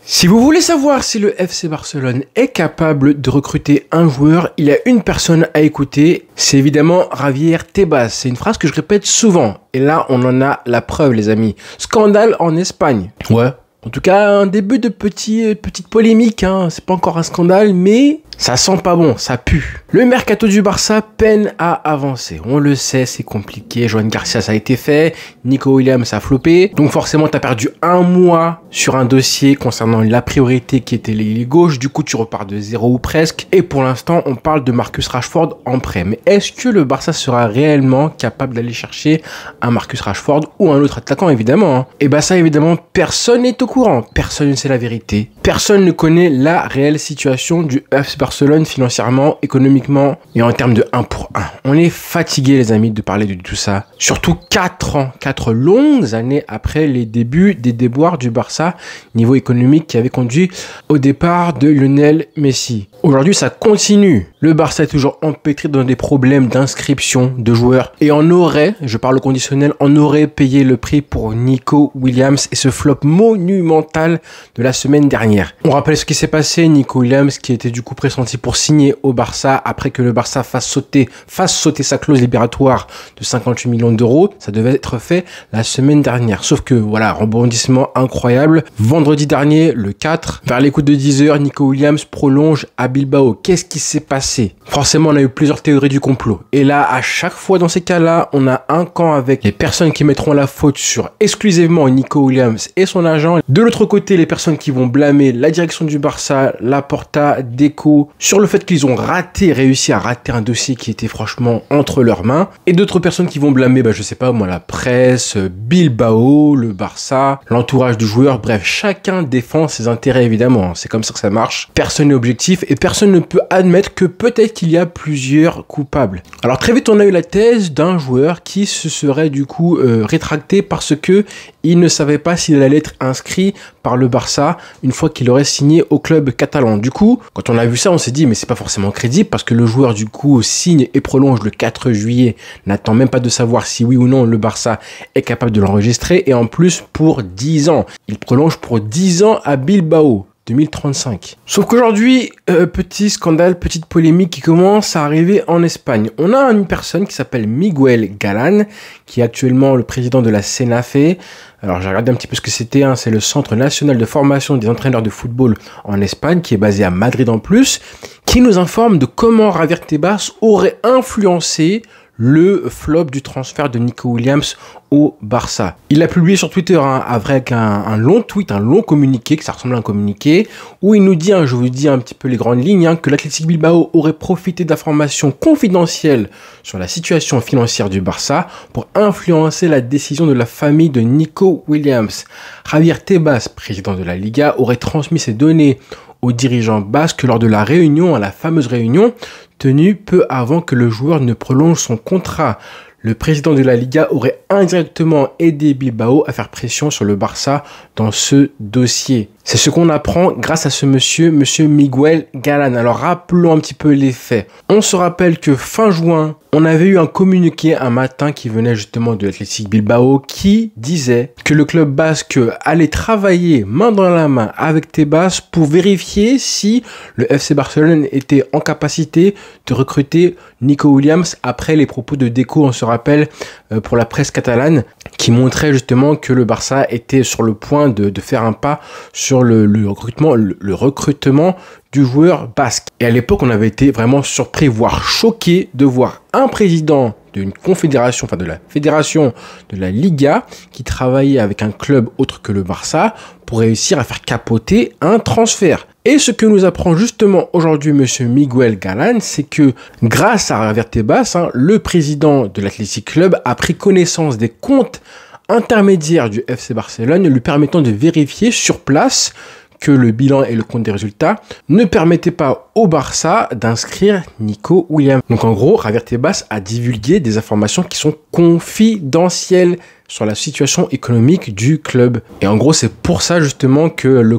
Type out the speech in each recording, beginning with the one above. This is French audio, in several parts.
Si vous voulez savoir si le FC Barcelone est capable de recruter un joueur, il y a une personne à écouter, c'est évidemment Javier Tebas. C'est une phrase que je répète souvent. Et là, on en a la preuve, les amis. Scandale en Espagne. Ouais. En tout cas, un début de petite polémique, hein. C'est pas encore un scandale, mais ça sent pas bon, ça pue. Le mercato du Barça peine à avancer. On le sait, c'est compliqué. Joan Garcia, ça a été fait. Nico Williams a floppé. Donc forcément, t'as perdu un mois sur un dossier concernant la priorité qui était l'ailier gauche. Du coup, tu repars de zéro ou presque. Et pour l'instant, on parle de Marcus Rashford en prêt. Mais est-ce que le Barça sera réellement capable d'aller chercher un Marcus Rashford ou un autre attaquant, évidemment, hein? Et bah ça, évidemment, personne n'est au courant. Personne ne sait la vérité. Personne ne connaît la réelle situation du FC Barcelone financièrement, économiquement et en termes de 1 pour 1. On est fatigué, les amis, de parler de tout ça. Surtout 4 longues années après les débuts des déboires du Barça niveau économique qui avait conduit au départ de Lionel Messi. Aujourd'hui, ça continue. Le Barça est toujours empêtré dans des problèmes d'inscription de joueurs et on aurait, je parle au conditionnel, on aurait payé le prix pour Nico Williams et ce flop monumental de la semaine dernière. On rappelle ce qui s'est passé. Nico Williams qui était du coup pressenti pour signer au Barça après que le Barça fasse sauter sa clause libératoire de 58 millions d'euros. Ça devait être fait la semaine dernière. Sauf que voilà, rebondissement incroyable. Vendredi dernier, le 4, vers les coups de 10h, Nico Williams prolonge à Bilbao. Qu'est-ce qui s'est passé? Forcément, on a eu plusieurs théories du complot. Et là, à chaque fois dans ces cas-là, on a un camp avec les personnes qui mettront la faute sur exclusivement Nico Williams et son agent. De l'autre côté, les personnes qui vont blâmer la direction du Barça, Laporta, Deco, sur le fait qu'ils ont réussi à rater un dossier qui était franchement entre leurs mains. Et d'autres personnes qui vont blâmer, je sais pas moi, la presse, Bilbao, le Barça, l'entourage du joueur. Bref, chacun défend ses intérêts, évidemment. C'est comme ça que ça marche. Personne n'est objectif et personne ne peut admettre que peut-être qu'il y a plusieurs coupables. Alors très vite, on a eu la thèse d'un joueur qui se serait du coup rétracté parce que il ne savait pas s'il allait être inscrit par le Barça une fois qu'il aurait signé au club catalan. Du coup, quand on a vu ça, on s'est dit mais c'est pas forcément crédible parce que le joueur du coup signe et prolonge le 4 juillet, n'attend même pas de savoir si oui ou non le Barça est capable de l'enregistrer et en plus pour 10 ans. Il prolonge pour 10 ans à Bilbao. 2035. Sauf qu'aujourd'hui, petit scandale, petite polémique qui commence à arriver en Espagne. On a une personne qui s'appelle Miguel Galán, qui est actuellement le président de la CNAFE. Alors j'ai regardé un petit peu ce que c'était, hein. C'est le Centre National de Formation des Entraîneurs de Football en Espagne, qui est basé à Madrid en plus, qui nous informe de comment Javier Tebas aurait influencé le flop du transfert de Nico Williams au Barça. Il a publié sur Twitter avec un long tweet, un long communiqué, que ça ressemble à un communiqué, où il nous dit, je vous dis un petit peu les grandes lignes, que l'Athletic Bilbao aurait profité d'informations confidentielles sur la situation financière du Barça pour influencer la décision de la famille de Nico Williams. Javier Tebas, président de la Liga, aurait transmis ces données aux dirigeants basques lors de la fameuse réunion tenue peu avant que le joueur ne prolonge son contrat. Le président de la Liga aurait indirectement aidé Bilbao à faire pression sur le Barça dans ce dossier. C'est ce qu'on apprend grâce à ce monsieur Miguel Galán. Alors rappelons un petit peu les faits. On se rappelle que fin juin, on avait eu un communiqué un matin qui venait justement de l'Athletic Bilbao qui disait que le club basque allait travailler main dans la main avec Tebas pour vérifier si le FC Barcelone était en capacité de recruter Nico Williams après les propos de Deco, on se rappelle, pour la presse catalane, qui montrait justement que le Barça était sur le point de faire un pas sur le recrutement du joueur basque. Et à l'époque, on avait été vraiment surpris, voire choqué de voir un président d'une confédération, de la fédération de la Liga, qui travaillait avec un club autre que le Barça pour réussir à faire capoter un transfert. Et ce que nous apprend justement aujourd'hui monsieur Miguel Galán, c'est que grâce à Javier Tebas, le président de l'Athletic Club a pris connaissance des comptes intermédiaires du FC Barcelone, lui permettant de vérifier sur place que le bilan et le compte des résultats ne permettaient pas au Barça d'inscrire Nico Williams. Donc en gros, Javier Tebas a divulgué des informations qui sont confidentielles sur la situation économique du club. Et en gros, c'est pour ça justement que le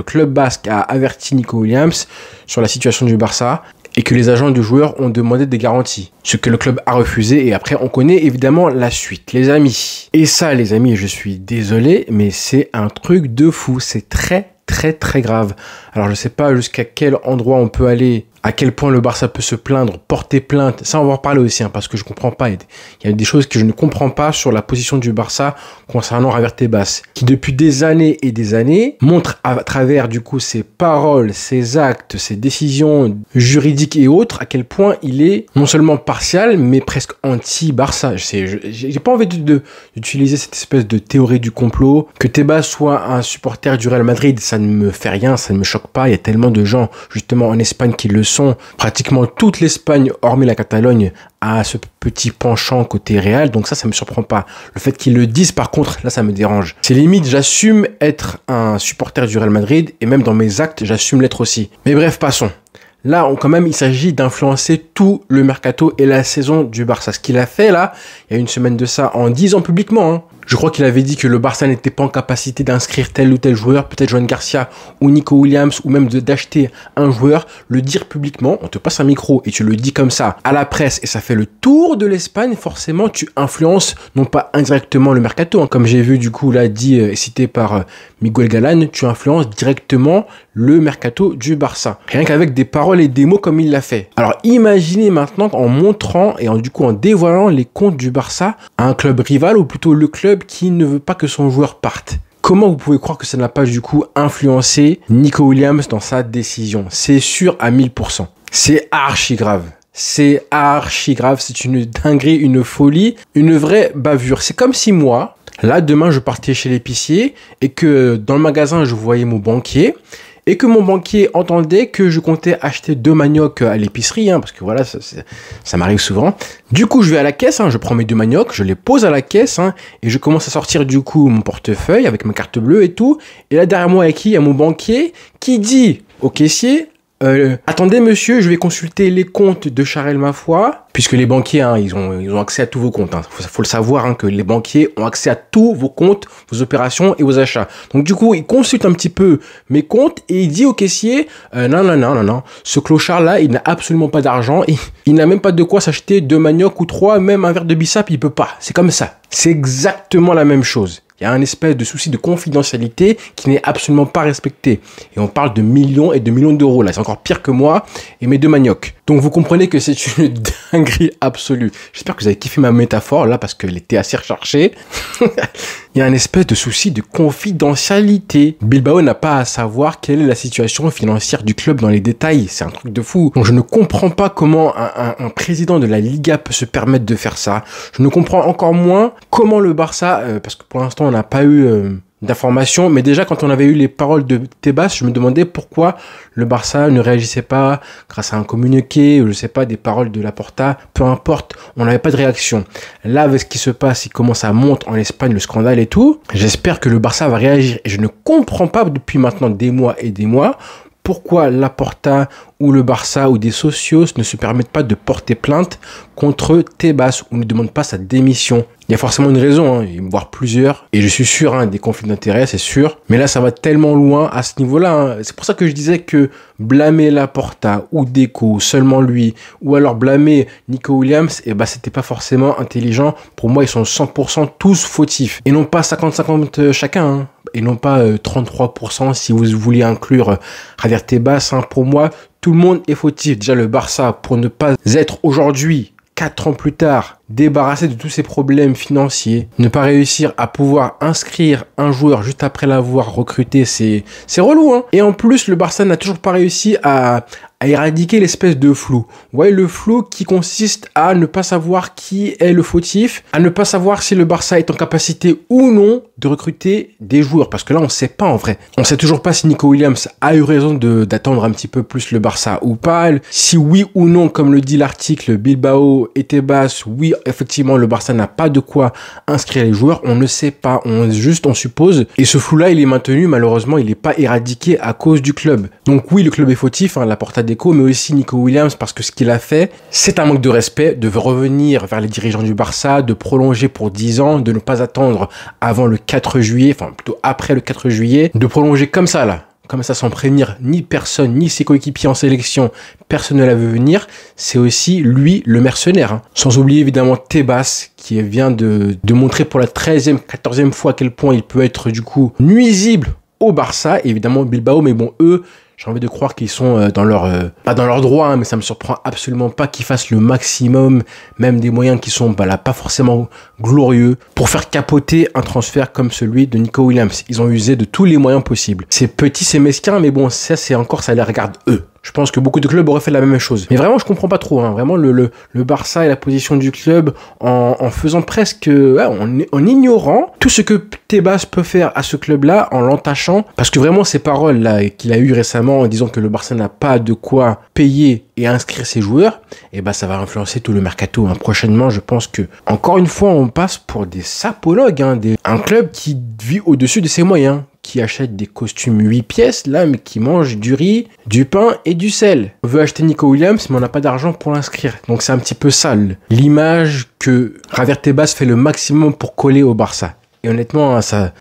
club basque a averti Nico Williams sur la situation du Barça et que les agents du joueur ont demandé des garanties. Ce que le club a refusé et après on connaît évidemment la suite, les amis. Et ça les amis, je suis désolé, mais c'est un truc de fou, c'est très très très grave. Alors je sais pas jusqu'à quel endroit on peut aller, à quel point le Barça peut se plaindre, porter plainte. Ça, on va en reparler aussi, hein, parce que je comprends pas. Il y a des choses que je ne comprends pas sur la position du Barça concernant Javier Tebas, qui depuis des années et des années montre à travers du coup ses paroles, ses actes, ses décisions juridiques et autres, à quel point il est non seulement partial, mais presque anti-Barça. J'ai pas envie d'utiliser cette espèce de théorie du complot. Que Tebas soit un supporter du Real Madrid, ça ne me fait rien, ça ne me choque pas. Il y a tellement de gens, justement, en Espagne qui le sont. Pratiquement toute l'Espagne, hormis la Catalogne, a ce petit penchant côté Real, donc ça me surprend pas. Le fait qu'ils le disent, par contre, là, ça me dérange. C'est limite, j'assume être un supporter du Real Madrid, et même dans mes actes, j'assume l'être aussi. Mais bref, passons. Là, quand même, il s'agit d'influencer tout le mercato et la saison du Barça. Ce qu'il a fait, là, il y a une semaine de ça, en disant publiquement, hein. Je crois qu'il avait dit que le Barça n'était pas en capacité d'inscrire tel ou tel joueur, peut-être Joan Garcia ou Nico Williams, ou même d'acheter un joueur, le dire publiquement, on te passe un micro et tu le dis comme ça à la presse et ça fait le tour de l'Espagne, forcément tu influences non pas indirectement le mercato, hein, comme j'ai vu du coup là dit et cité par Miguel Galán, tu influences directement le mercato du Barça, rien qu'avec des paroles et des mots comme il l'a fait. Alors imaginez maintenant en montrant et en dévoilant les comptes du Barça à un club rival, ou plutôt le club qui ne veut pas que son joueur parte. Comment vous pouvez croire que ça n'a pas du coup influencé Nico Williams dans sa décision? C'est sûr à 1000%. C'est archi grave. C'est archi grave. C'est une dinguerie, une folie, une vraie bavure. C'est comme si moi, là demain je partais chez l'épicier et que dans le magasin je voyais mon banquier et que mon banquier entendait que je comptais acheter 2 maniocs à l'épicerie, hein, parce que voilà, ça m'arrive souvent. Du coup, je vais à la caisse, hein, je prends mes 2 maniocs, je les pose à la caisse, hein, et je commence à sortir du coup mon portefeuille avec ma carte bleue et tout. Et là, derrière moi, il y a mon banquier qui dit au caissier, attendez monsieur, je vais consulter les comptes de Charel Mafoy, puisque les banquiers, hein, ils ont accès à tous vos comptes. Hein. Faut le savoir, hein, que les banquiers ont accès à tous vos comptes, vos opérations et vos achats. Donc du coup, il consulte un petit peu mes comptes et il dit au caissier, non, ce clochard-là, il n'a absolument pas d'argent, il n'a même pas de quoi s'acheter 2 maniocs ou 3, même un verre de bissap, il peut pas. C'est comme ça. C'est exactement la même chose. Il y a un espèce de souci de confidentialité qui n'est absolument pas respecté. Et on parle de millions et de millions d'euros. Là, c'est encore pire que moi et mes 2 maniocs. Donc, vous comprenez que c'est une dinguerie absolue. J'espère que vous avez kiffé ma métaphore, là, parce qu'elle était assez recherchée. Il y a un espèce de souci de confidentialité. Bilbao n'a pas à savoir quelle est la situation financière du club dans les détails. C'est un truc de fou. Donc, je ne comprends pas comment un président de la Liga peut se permettre de faire ça. Je ne comprends encore moins comment le Barça, parce que pour l'instant, on n'a pas eu d'informations, mais déjà quand on avait eu les paroles de Tebas, je me demandais pourquoi le Barça ne réagissait pas grâce à un communiqué, ou je sais pas, des paroles de Laporta, peu importe, on n'avait pas de réaction. Là, avec ce qui se passe, comment ça monte en Espagne, le scandale et tout, j'espère que le Barça va réagir, et je ne comprends pas depuis maintenant des mois et des mois, pourquoi Laporta ou le Barça ou des socios ne se permettent pas de porter plainte contre Tebas ou ne demandent pas sa démission. Il y a forcément une raison, hein, voire plusieurs. Et je suis sûr, hein, des conflits d'intérêts, c'est sûr. Mais là, ça va tellement loin à ce niveau-là. Hein. C'est pour ça que je disais que blâmer Laporta ou Deco, seulement lui, ou alors blâmer Nico Williams, c'était pas forcément intelligent. Pour moi, ils sont 100% tous fautifs. Et non pas 50-50 chacun, hein. Et non pas 33% si vous vouliez inclure Javier Tebas. Hein. Pour moi, tout le monde est fautif. Déjà, le Barça, pour ne pas être aujourd'hui, 4 ans plus tard, débarrassé de tous ces problèmes financiers, ne pas réussir à pouvoir inscrire un joueur juste après l'avoir recruté, c'est relou, hein. Et en plus, le Barça n'a toujours pas réussi à éradiquer l'espèce de flou. Vous voyez, le flou qui consiste à ne pas savoir qui est le fautif, à ne pas savoir si le Barça est en capacité ou non de recruter des joueurs. Parce que là, on ne sait pas en vrai. On ne sait toujours pas si Nico Williams a eu raison d'attendre un petit peu plus le Barça ou pas. Si oui ou non, comme le dit l'article, Bilbao et Tebas, oui, effectivement, le Barça n'a pas de quoi inscrire les joueurs. On ne sait pas. On suppose. Et ce flou-là, il est maintenu. Malheureusement, il n'est pas éradiqué à cause du club. Donc oui, le club est fautif, hein, Laporta Deco, mais aussi Nico Williams, parce que ce qu'il a fait, c'est un manque de respect, de revenir vers les dirigeants du Barça, de prolonger pour 10 ans, de ne pas attendre avant le 4 juillet, enfin plutôt après le 4 juillet, de prolonger comme ça là. Comme ça, sans prévenir ni personne, ni ses coéquipiers en sélection, personne ne la veut venir, c'est aussi lui le mercenaire. Hein. Sans oublier évidemment Tebas, qui vient de montrer pour la 13e, 14e fois à quel point il peut être du coup nuisible au Barça. Et évidemment, Bilbao, mais bon, eux, j'ai envie de croire qu'ils sont dans leur... pas dans leur droit, hein, mais ça me surprend absolument pas qu'ils fassent le maximum, même des moyens qui sont là, pas forcément glorieux, pour faire capoter un transfert comme celui de Nico Williams. Ils ont usé de tous les moyens possibles. C'est petit, c'est mesquin, mais bon, ça les regarde eux. Je pense que beaucoup de clubs auraient fait la même chose. Mais vraiment, je comprends pas trop. Hein. Vraiment, le Barça et la position du club en faisant presque... en ignorant tout ce que Tebas peut faire à ce club-là, en l'entachant. Parce que vraiment, ces paroles-là qu'il a eues récemment en disant que le Barça n'a pas de quoi payer et inscrire ses joueurs, et ben ça va influencer tout le mercato. Hein. Prochainement, je pense que, encore une fois, on passe pour des sapologues. Hein, un club qui vit au-dessus de ses moyens, qui achète des costumes 8 pièces, là, mais qui mange du riz, du pain et du sel. On veut acheter Nico Williams, mais on n'a pas d'argent pour l'inscrire. Donc c'est un petit peu sale. L'image que Javier Tebas fait le maximum pour coller au Barça. Et honnêtement, ça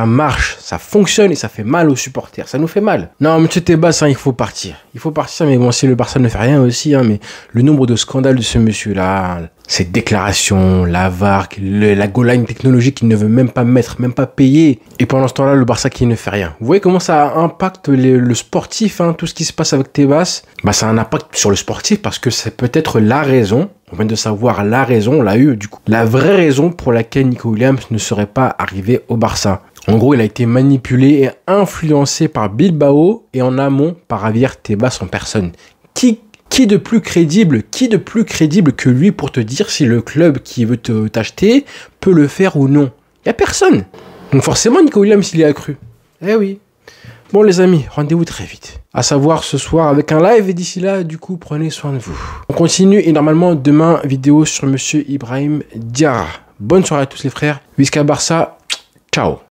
marche, ça fonctionne et ça fait mal aux supporters. Ça nous fait mal. Non, monsieur Tebas, hein, il faut partir. Il faut partir, mais bon, si le Barça ne fait rien aussi, hein, mais le nombre de scandales de ce monsieur-là, ses déclarations, la VAR, la goal line technologique qu'il ne veut même pas mettre, même pas payer. Et pendant ce temps-là, le Barça qui ne fait rien. Vous voyez comment ça impacte le sportif, hein, tout ce qui se passe avec Tebas. Bah, ça a un impact sur le sportif parce que c'est peut-être la raison. On vient de savoir la raison, on l'a eu du coup. La vraie raison pour laquelle Nico Williams ne serait pas arrivé au Barça. En gros, il a été manipulé et influencé par Bilbao et en amont par Javier Tebas en personne. Qui de plus crédible que lui pour te dire si le club qui veut t'acheter peut le faire ou non? Il n'y a personne. Donc forcément, Nico Williams, il y a cru. Eh oui. Bon les amis, rendez-vous très vite. À savoir ce soir avec un live et d'ici là, du coup, prenez soin de vous. On continue et normalement, demain, vidéo sur Monsieur Ibrahim Diarra. Bonne soirée à tous les frères. Visca Barça. Ciao.